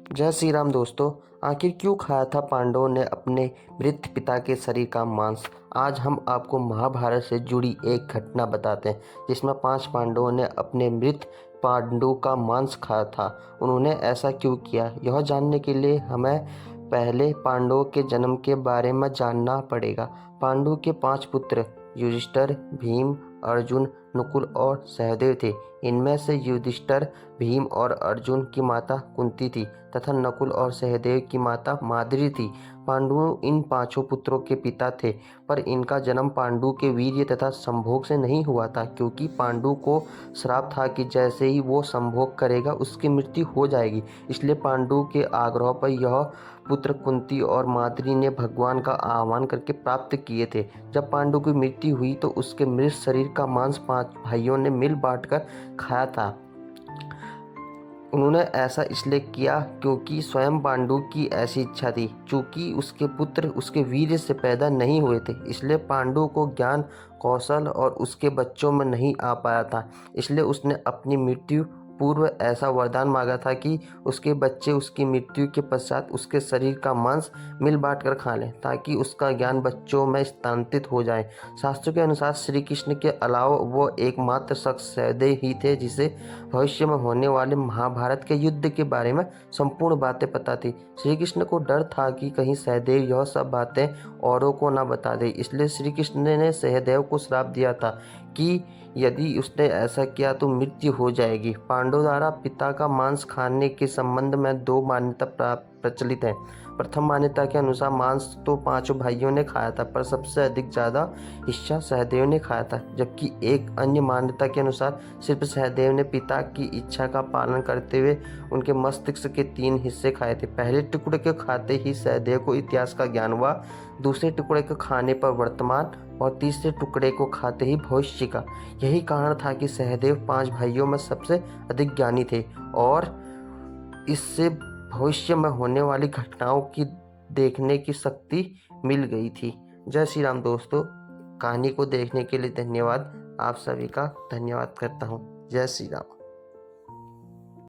जय श्री राम दोस्तों। आखिर क्यों खाया था पांडवों ने अपने मृत पिता के शरीर का मांस? आज हम आपको महाभारत से जुड़ी एक घटना बताते हैं जिसमें 5 पांडवों ने अपने मृत पांडु का मांस खाया था। उन्होंने ऐसा क्यों किया, यह जानने के लिए हमें पहले पांडवों के जन्म के बारे में जानना पड़ेगा। पांडु के 5 पुत्र युधिष्ठिर, भीम, अर्जुन, नकुल और सहदेव थे। इनमें से युधिष्ठिर, भीम और अर्जुन की माता कुंती थी तथा नकुल और सहदेव की माता माद्री थी। पांडु इन 5 पुत्रों के पिता थे, पर इनका जन्म पांडु के वीर्य तथा संभोग से नहीं हुआ था, क्योंकि पांडु को श्राप था कि जैसे ही वो संभोग करेगा उसकी मृत्यु हो जाएगी। इसलिए पांडु के आग्रह पर यह पुत्र कुंती और माद्री ने भगवान का आह्वान करके प्राप्त किए थे। जब पांडु की मृत्यु हुई तो उसके मृत शरीर का मांस 5 भाइयों ने मिल बांटकर खाया था। उन्होंने ऐसा इसलिए किया क्योंकि स्वयं पांडु की ऐसी इच्छा थी। चूंकि उसके पुत्र उसके वीर्य से पैदा नहीं हुए थे, इसलिए पांडु को ज्ञान, कौशल और उसके बच्चों में नहीं आ पाया था। इसलिए उसने अपनी मृत्यु पूर्व ऐसा वरदान मांगा था कि उसके बच्चे उसकी मृत्यु के पश्चात उसके शरीर का मांस मिल बांट कर खा लें, ताकि उसका ज्ञान बच्चों में स्थानांतरित हो जाए। शास्त्रों के अनुसार श्री कृष्ण के अलावा वो एकमात्र शख्स सहदेव ही थे जिसे भविष्य में होने वाले महाभारत के युद्ध के बारे में संपूर्ण बातें पता थी। श्री कृष्ण को डर था कि कहीं सहदेव यह सब बातें औरों को न बता दे, इसलिए श्री कृष्ण ने सहदेव को श्राप दिया था कि यदि उसने ऐसा किया तो मृत्यु हो जाएगी। पांडवों द्वारा पिता का मांस खाने के संबंध में 2 मान्यता प्रचलित है। प्रथम मान्यता के अनुसार मांस तो 5 भाइयों ने खाया था, पर सबसे अधिक ज़्यादा हिस्सा सहदेव ने खाया था, जबकि एक अन्य मान्यता के अनुसार सिर्फ सहदेव ने पिता की इच्छा का पालन करते हुए उनके मस्तिष्क के 3 हिस्से खाए थे। पहले टुकड़े को खाते ही सहदेव को इतिहास का ज्ञान हुआ, दूसरे टुकड़े को खाने पर वर्तमान और तीसरे टुकड़े को खाते ही भविष्य का। यही कारण था कि सहदेव 5 भाइयों में सबसे अधिक ज्ञानी थे और इससे भविष्य में होने वाली घटनाओं की देखने की शक्ति मिल गई थी। जय श्री राम दोस्तों। कहानी को देखने के लिए धन्यवाद। आप सभी का धन्यवाद करता हूँ। जय श्री राम।